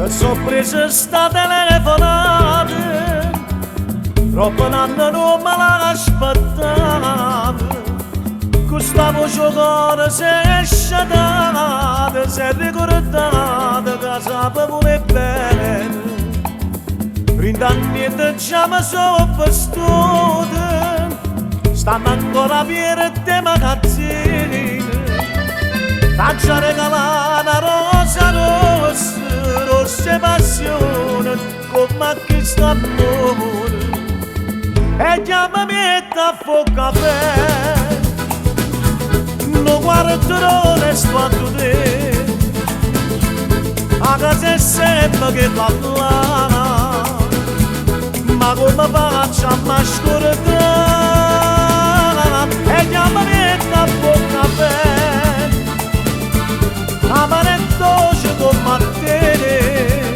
Sorpresa sta telefonata, troppo anni non me l'aspettavo. Questa voce cuore si è sciatata, si è ricordata che sapeva pure bene. Print'anni già mi sono vestita, stanno ancora piene di magazzini. T'ha regalato una rosa rossa, rossa passione, come questo amore. E chiamami e t'affo caffè, non guarderò l'esquadro te, a casa è sempre che parla, ma come faccio a mascordare? E chiamami e t'affo caffè, amare dolce come te,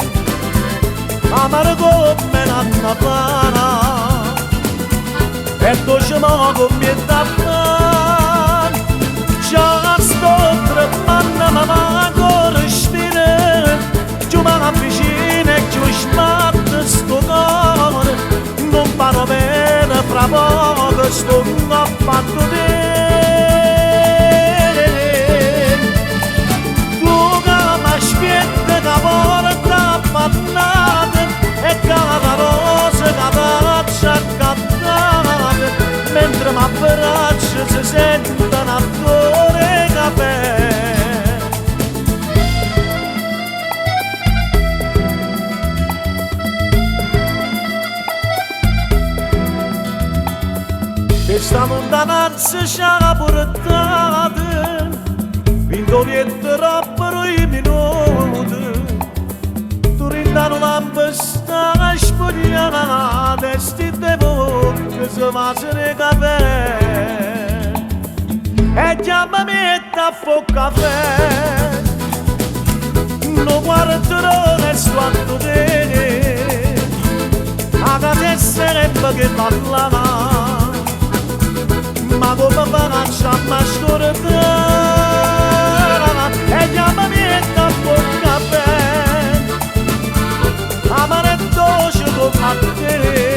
amare come la para, e dolce ma come da fare. Già sto tremando ma manco respiro, giù mi avvicino e giù sbatte sto cuore, non parlo bene fra poco sto affatto te. La porta appannata e cada rosa che faccia accattate, mentre mi abbraccia si sentono ancora i capelli. Questa lontananza ci ha portata, vindoliette troppo i minuti. Danno la sta spogliata e sti devo che si facciano i caffè. E chiamami e t'affo caffè, non guarderò nel sguardo te, a casa è sempre che parla, ma come faccio a mascordare? E chiamami e t'affo caffè, amare dolce come te.